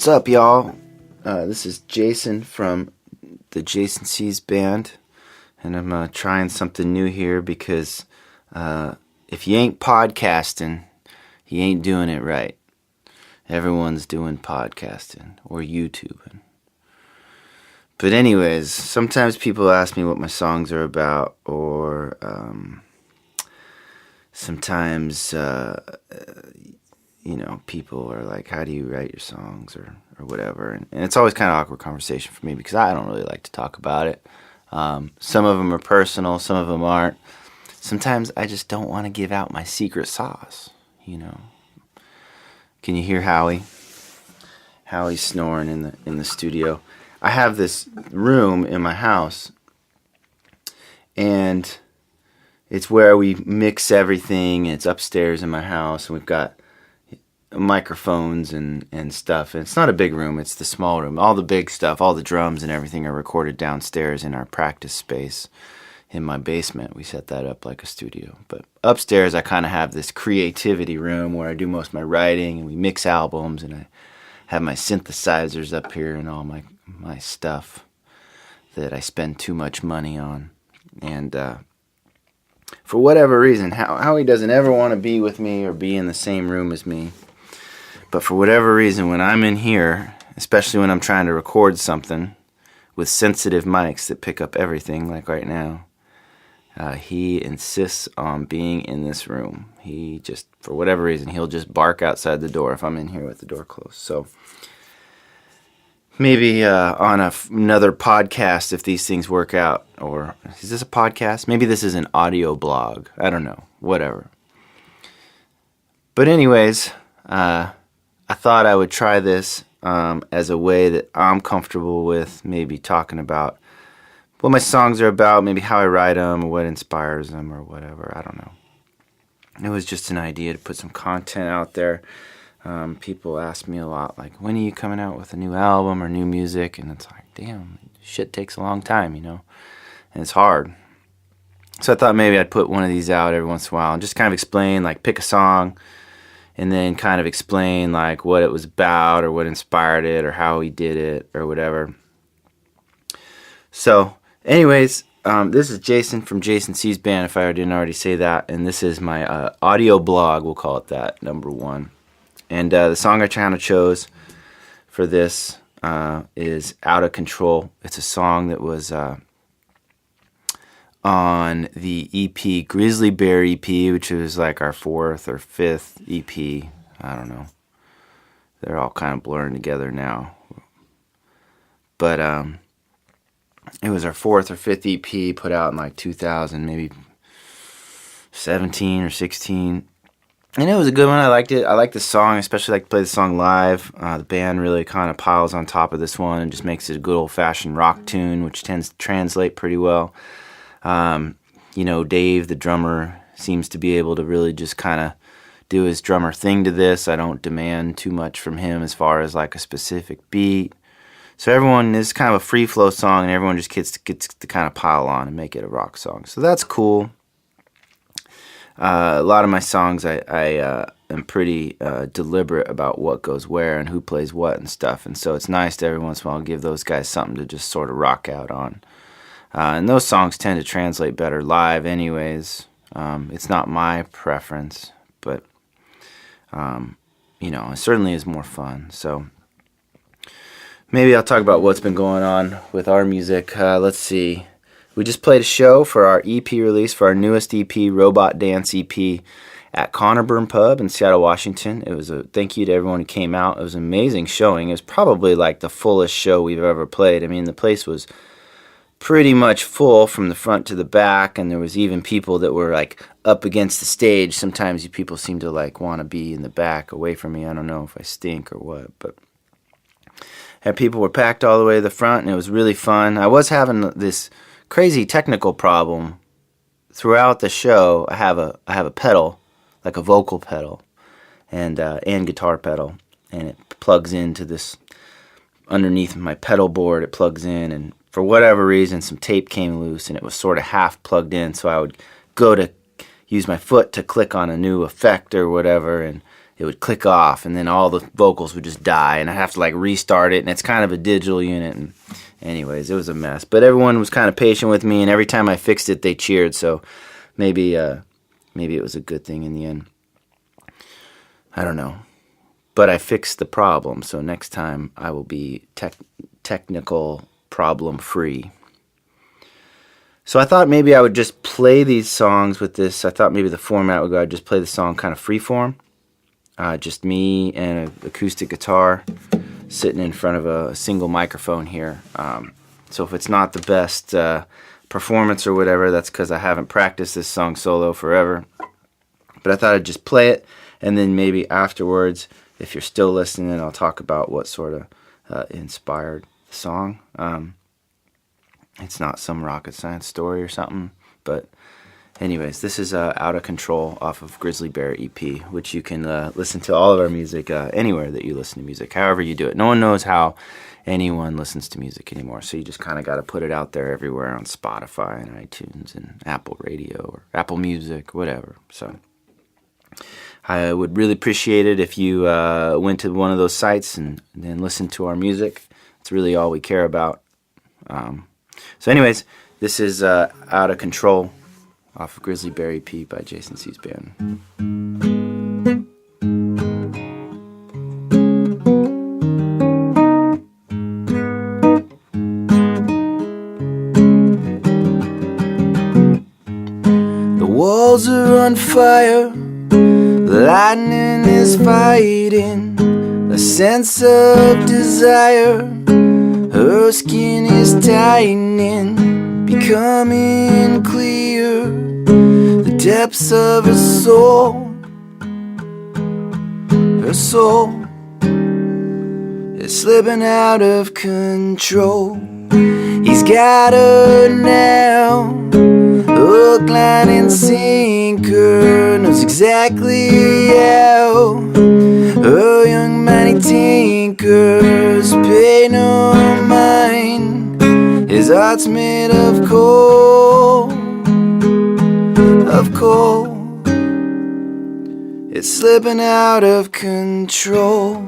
What's up, y'all? This is Jason from the Jason Sees Band, and I'm trying something new here because if you ain't podcasting, you ain't doing it right. Everyone's doing podcasting or YouTubing. But anyways, sometimes people ask me what my songs are about, or sometimes people are like, how do you write your songs or whatever. And it's always kind of awkward conversation for me because I don't really like to talk about it. Some of them are personal, some of them aren't. Sometimes I just don't want to give out my secret sauce, Can you hear Howie? Howie's snoring in the studio. I have this room in my house, and it's where we mix everything. It's upstairs in my house, and we've got microphones and stuff. And it's not a big room, it's the small room. All the big stuff, all the drums and everything are recorded downstairs in our practice space in my basement. We set that up like a studio. But upstairs I kind of have this creativity room where I do most of my writing, and we mix albums, and I have my synthesizers up here and all my stuff that I spend too much money on. And for whatever reason, Howie doesn't ever want to be with me or be in the same room as me. But for whatever reason, when I'm in here, especially when I'm trying to record something with sensitive mics that pick up everything, like right now, he insists on being in this room. He just, for whatever reason, he'll just bark outside the door if I'm in here with the door closed. So maybe on another podcast, if these things work out, or is this a podcast? Maybe this is an audio blog. I don't know. Whatever. But anyways, I thought I would try this as a way that I'm comfortable with, maybe talking about what my songs are about, maybe how I write them, or what inspires them, or whatever. I don't know. It was just an idea to put some content out there. People ask me a lot, like, when are you coming out with a new album or new music? And it's like, damn, shit takes a long time, and it's hard. So I thought maybe I'd put one of these out every once in a while and just kind of explain, like, pick a song and then kind of explain, like, what it was about or what inspired it or how he did it or whatever. So anyways, this is Jason from Jason Sees Band, if I didn't already say that, and this is my audio blog, we'll call it that, number 1. And the song I kind of chose for this is Out of Control. It's a song that was on the EP, Grizzly Bear EP, which was like our 4th or 5th EP. I don't know. They're all kind of blurring together now. But it was our 4th or 5th EP, put out in like 2000, maybe 17 or 16. And it was a good one. I liked it. I liked the song, especially like to play the song live. The band really kind of piles on top of this one and just makes it a good old-fashioned rock tune, which tends to translate pretty well. Dave, the drummer, seems to be able to really just kind of do his drummer thing to this. I don't demand too much from him as far as like a specific beat. So everyone is kind of a free flow song, and everyone just gets to kind of pile on and make it a rock song. So that's cool. A lot of my songs, I am pretty deliberate about what goes where and who plays what and stuff. And so it's nice to every once in a while give those guys something to just sort of rock out on. And those songs tend to translate better live anyways. It's not my preference, but, it certainly is more fun. So maybe I'll talk about what's been going on with our music. Let's see. We just played a show for our EP release, for our newest EP, Robot Dance EP, at Connerburn Pub in Seattle, Washington. It was a thank you to everyone who came out. It was an amazing showing. It was probably like the fullest show we've ever played. I mean, the place was pretty much full from the front to the back, and there was even people that were like up against the stage. Sometimes you people seem to like want to be in the back away from me. I don't know if I stink or what, but people were packed all the way to the front, and it was really fun. I was having this crazy technical problem throughout the show. I have a pedal, like a vocal pedal, and guitar pedal, and it plugs into this underneath my pedal board. It plugs in, and for whatever reason, some tape came loose, and it was sort of half plugged in. So I would go to use my foot to click on a new effect or whatever, and it would click off, and then all the vocals would just die, and I'd have to like restart it, and it's kind of a digital unit, and anyways, it was a mess. But everyone was kind of patient with me, and every time I fixed it, they cheered, so maybe it was a good thing in the end. I don't know. But I fixed the problem, so next time I will be technical problem free. So I thought maybe I would just play these songs with this. I thought maybe the format would go, I'd just play the song kind of freeform. Just me and an acoustic guitar sitting in front of a single microphone here. So if it's not the best performance or whatever, that's because I haven't practiced this song solo forever. But I thought I'd just play it, and then maybe afterwards, if you're still listening, I'll talk about what sort of inspired the song. It's not some rocket science story or something, but anyways, this is Out of Control off of Grizzly Bear EP, which you can listen to all of our music anywhere that you listen to music, however you do it. No one knows how anyone listens to music anymore, so you just kind of got to put it out there everywhere on Spotify and iTunes and Apple Radio or Apple Music, whatever. So I would really appreciate it if you went to one of those sites and then listened to our music. It's really all we care about. So anyways, this is Out of Control off of Grizzly Bear EP by Jason C's band. The walls are on fire, the lightning is fighting, a sense of desire. Her skin is tightening, becoming clear. The depths of her soul is slipping out of control. He's got her now, hook, line, and sinker, knows exactly how. Her young mind tinkers, pay no mind. His heart's made of coal, of coal. It's slipping out of control.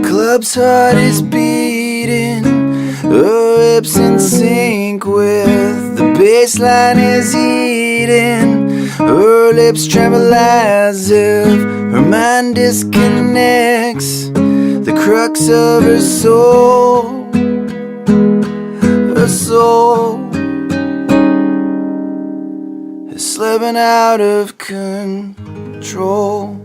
Club's heart is beating, her hips in sync with the bass line is eating. Her lips tremble as if her mind disconnects. The crux of her soul is slipping out of control.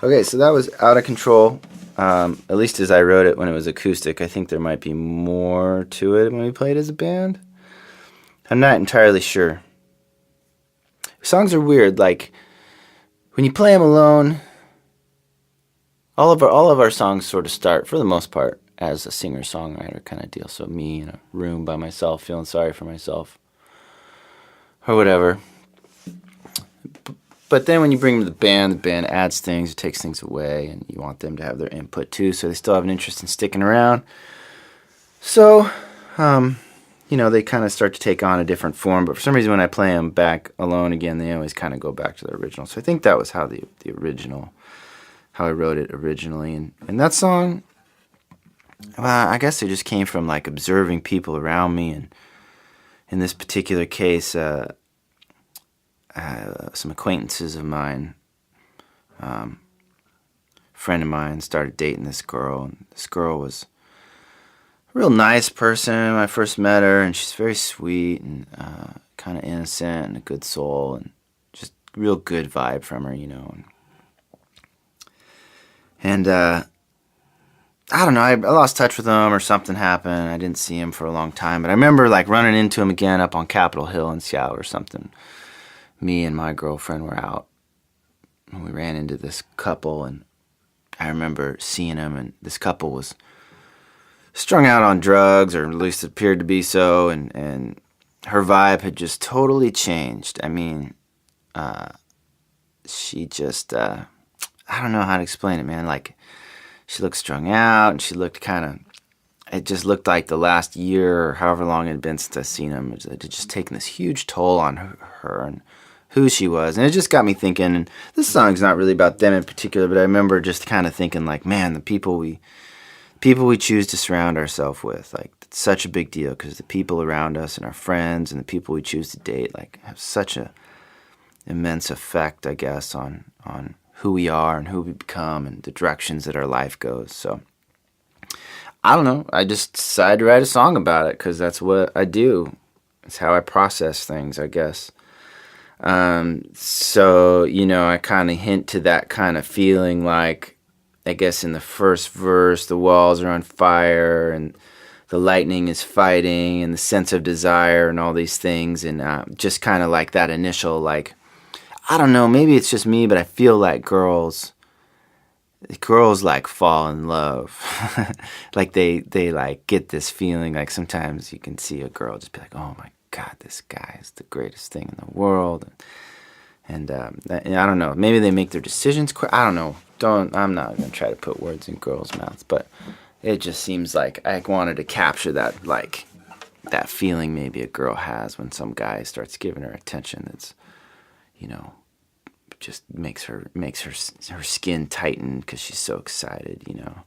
Okay, so that was Out of Control, at least as I wrote it when it was acoustic. I think there might be more to it when we played as a band. I'm not entirely sure. Songs are weird, like, when you play them alone, all of our songs sort of start, for the most part, as a singer-songwriter kind of deal. So me in a room by myself, feeling sorry for myself, or whatever. But then when you bring them to the band adds things, it takes things away, and you want them to have their input too, so they still have an interest in sticking around. So, they kind of start to take on a different form, but for some reason when I play them back alone again, they always kind of go back to the original. So I think that was how the original, how I wrote it originally. And that song, I guess it just came from like observing people around me, and in this particular case, some acquaintances of mine, a friend of mine started dating this girl, and this girl was a real nice person when I first met her, and she's very sweet and kind of innocent and a good soul, and just real good vibe from her, And I don't know, I lost touch with him or something happened. I didn't see him for a long time. But I remember like running into him again up on Capitol Hill in Seattle or something. Me and my girlfriend were out and we ran into this couple, and I remember seeing him, and this couple was strung out on drugs, or at least appeared to be so, and her vibe had just totally changed. I mean, she just, I don't know how to explain it, man. Like, she looked strung out, and she looked kind of, it just looked like the last year, or however long it had been since I seen him, it had just taken this huge toll on her and who she was. And it just got me thinking, and this song's not really about them in particular, but I remember just kind of thinking, like, man, the people we choose to surround ourselves with, like, it's such a big deal, because the people around us and our friends and the people we choose to date, like, have such a immense effect, I guess, on who we are and who we become and the directions that our life goes. So I don't know, I just decided to write a song about it because that's what I do. It's how I process things, I guess. So, you know, I kind of hint to that kind of feeling, like, I guess in the first verse, the walls are on fire and the lightning is fighting and the sense of desire and all these things. And just kind of like that initial, like, I don't know, maybe it's just me, but I feel like girls like fall in love. Like they like get this feeling, like sometimes you can see a girl just be like, oh my God, this guy is the greatest thing in the world. And I don't know, maybe they make their decisions quick. I don't know. I'm not going to try to put words in girls' mouths, but it just seems like I wanted to capture that, like, that feeling maybe a girl has when some guy starts giving her attention that's, you know, just makes her skin tighten because she's so excited, you know.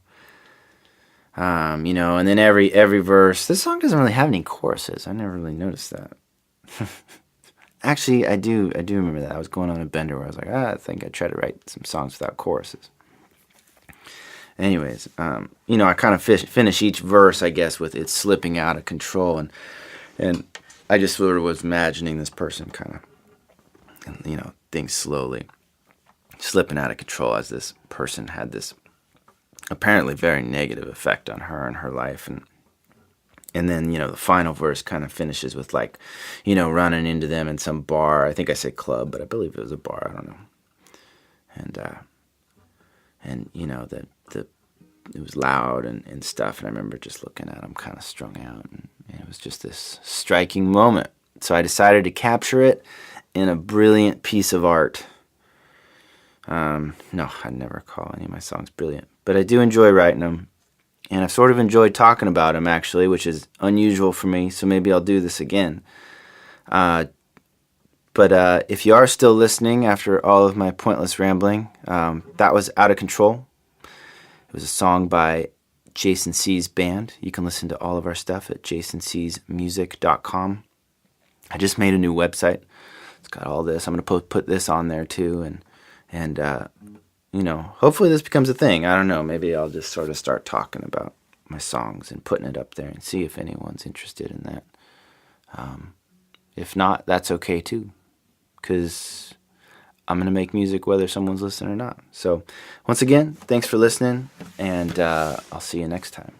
You know, and then every verse, this song doesn't really have any choruses. I never really noticed that. Actually, I do remember that. I was going on a bender where I was like, I think I'd try to write some songs without choruses. Anyways, you know, I kind of finish each verse, I guess, with it slipping out of control, and I just sort of was imagining this person kind of, you know, things slowly slipping out of control as this person had this apparently very negative effect on her and her life. And then, you know, the final verse kind of finishes with, like, you know, running into them in some bar. I think I said club, but I believe it was a bar. I don't know. And you know, it was loud and stuff. And I remember just looking at him kind of strung out. And it was just this striking moment. So I decided to capture it in a brilliant piece of art. No, I'd never call any of my songs brilliant. But I do enjoy writing them. And I've sort of enjoyed talking about them, actually, which is unusual for me, so maybe I'll do this again. But if you are still listening after all of my pointless rambling, that was Out of Control. It was a song by Jason C's band. You can listen to all of our stuff at jasoncsmusic.com. I just made a new website. It's got all this. I'm going to put this on there, too, and you know, hopefully this becomes a thing. I don't know. Maybe I'll just sort of start talking about my songs and putting it up there and see if anyone's interested in that. If not, that's okay too, because I'm going to make music whether someone's listening or not. So once again, thanks for listening, and I'll see you next time.